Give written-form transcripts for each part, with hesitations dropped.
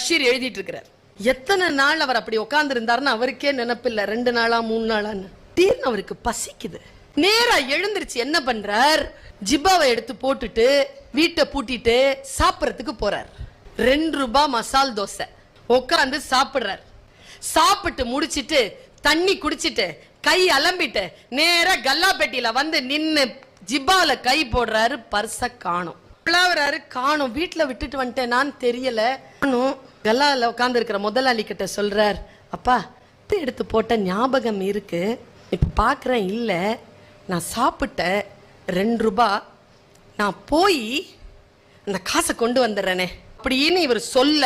பஷீர் எழுதிட்டு இருக்கிறார். எத்தனை நாள் அவர் அப்படி உட்கார்ந்து இருந்தாருன்னு அவருக்கே நினைப்பில்ல. 2 நாளா 3 நாளான்னு. திடீர்னு அவருக்கு பசிக்குது. நேரா எழுந்திருச்சு என்ன பண்றார், ஜிப்பாவை எடுத்து போட்டுட்டு வீட்டை பூட்டிட்டு சாப்பிடறதுக்கு போறார். 2 ரூபாய் மசால் தோசை உட்காந்து சாப்பிடுறார். சாப்பிட்டு முடிச்சிட்டு தண்ணி குடிச்சிட்டு கை அலம்பிட்டு நேரா கல்லாப்பெட்டியில வந்து நின்னு ஜிப்பால கை போடுறாரு. பர்ச காணும். காணும். வீட்டுல விட்டுட்டு வந்துட்டேன் நான் தெரியல. கல்லால உட்கார்ந்து இருக்கிற முதலாளி கிட்ட சொல்றார், அப்பா எடுத்து போட்ட ஞாபகம் இருக்கு, இப்ப பாக்குறேன் இல்ல, நான் சாப்பிட்ட 2 ரூபாய், நான் போய் அந்த காசை கொண்டு வந்துடுறேனே அப்படின்னு இவர் சொல்ல,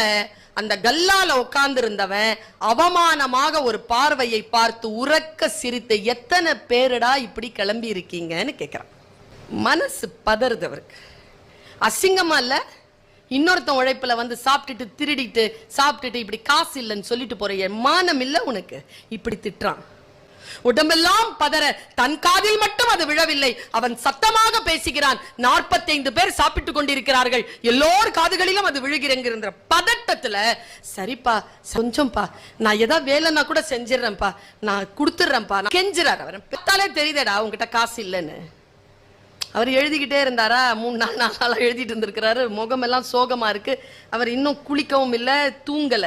அந்த கல்லால உட்கார்ந்து இருந்தவன் அவமானமாக ஒரு பார்வையை பார்த்து உறக்க சிரித்து, எத்தனை பேருடா இப்படி கிளம்பி இருக்கீங்கன்னு கேட்கிறான். மனசு பதறுது அவருக்கு. அசிங்கமா இல்ல? இன்னொருத்தன் உழைப்புல வந்து சாப்பிட்டுட்டு திருடிட்டு சாப்பிட்டுட்டு இப்படி காசு இல்லைன்னு சொல்லிட்டு போற மானம் இல்ல உனக்கு? இப்படி திட்டுறான். உடம்பெல்லாம் பதற, தன் காதில் மட்டும் அது விழவில்லை, அவன் சத்தமாக பேசுகிறான். 45 பேர் சாப்பிட்டு கொண்டிருக்கிறார்கள், எல்லோர் காதுகளிலும் அது விழுகிறங்கிற பதட்டத்துல, சரிப்பா கொஞ்சம்பா, நான் ஏதாவது வேலைன்னா கூட செஞ்சிடறேன்ப்பா, நான் கொடுத்துடுறேன்ப்பா, கெஞ்சுறாரு. அவர் பெத்தாலே தெரியுதேடா உங்ககிட்ட காசு இல்லைன்னு. அவர் எழுதிக்கிட்டே இருந்தாரா, 3 நாளா எழுதிட்டு இருந்திருக்கிறாரு. முகமெல்லாம் சோகமா இருக்கு. அவர் இன்னும் குளிக்கவும் இல்லை, தூங்கல.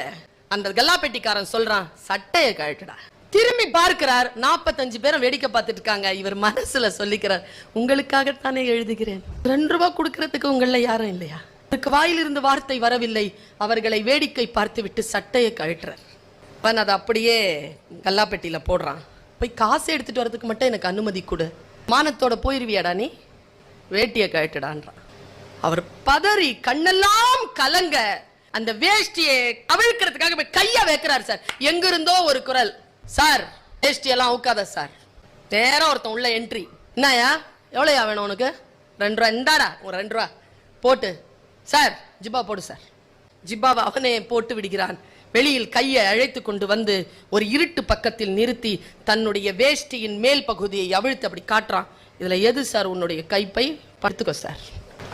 அந்த கல்லாப்பெட்டிக்காரன் சொல்றான், சட்டையை கழட்டுடா. திரும்பி பார்க்கிறார், 45 பேரும் வேடிக்கை பார்த்துட்டு இருக்காங்க. இவர் மனசுல சொல்லிக்கிறார், உங்களுக்காகத்தானே எழுதுகிறேன், 2 ரூபாய் கொடுக்கறதுக்கு உங்கள யாரும் இல்லையா? அதுக்கு வாயிலிருந்து வார்த்தை வரவில்லை. அவர்களை வேடிக்கை பார்த்து விட்டு சட்டையை கழட்டுறார். அதை அப்படியே கல்லாப்பெட்டியில போடுறான். போய் காசு எடுத்துட்டு வரதுக்கு மட்டும் எனக்கு அனுமதி கொடு. மானத்தோட போயிருவியாடா நீ, வேட்டியை கழட்டுடான்றான். அவர் பதறி கண்ணெல்லாம் கலங்க அந்த வேஷ்டியை அவிழ்க்கிறதுக்காக போய் கையா வைக்கிறார். சார் எங்க இருந்தோ ஒரு குரல், சார் வேஷ்டியெல்லாம் அவுக்காத சார். நேரம் ஒருத்தன் உள்ள என்ட்ரி. என்னயா எவ்வளோயா வேணும் உனக்கு? 2 ரூபா. இந்தாடா ஒரு 2 ரூபா போட்டு, சார் ஜிப்பா போடு சார். ஜிப்பாவை அவனே போட்டு விடுகிறான். வெளியில் கையை அழைத்து கொண்டு வந்து ஒரு இருட்டு பக்கத்தில் நிறுத்தி தன்னுடைய வேஷ்டியின் மேல் பகுதியை அவிழ்த்து அப்படி காட்டுறான். இதுல எது சார் உன்னுடைய கைப்பை? படுத்துக்கோ சார்.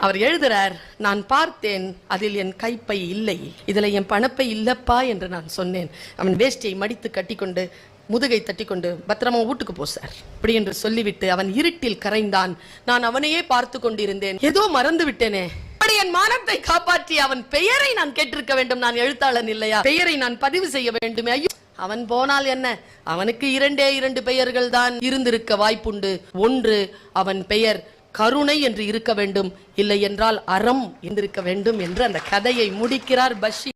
அவர் எழுதுறார், நான் பார்த்தேன், அதில் என் கைப்பை இல்லை, இதுல என் பணப்பை இல்லப்பா என்று நான் சொன்னேன். அவன் வேஷ்டியை மடித்து கட்டிக்கொண்டு முதுகை தட்டி கொண்டு பத்திரமா வீட்டுக்கு போ சார் அப்படி என்று சொல்லிவிட்டு அவன் இருட்டில் கரைந்தான். நான் அவனையே பார்த்து கொண்டிருந்தேன். ஏதோ மறந்து விட்டேனே. என் மானத்தை காப்பாற்றி அவன் பெயரை நான் கேட்டிருக்க வேண்டும். நான் எழுத்தாளன் இல்லையா? பெயரை நான் பதிவு செய்ய வேண்டுமே. ஐயோ, அவன் போனால் என்ன, அவனுக்கு 2 பெயர்கள் தான் இருந்திருக்க வாய்ப்புண்டு. ஒன்று, அவன் பெயர் கருணை என்று இருக்க வேண்டும், இல்லை என்றால் அறம் இருந்திருக்க வேண்டும் என்று அந்த கதையை முடிக்கிறார் பஷீர்.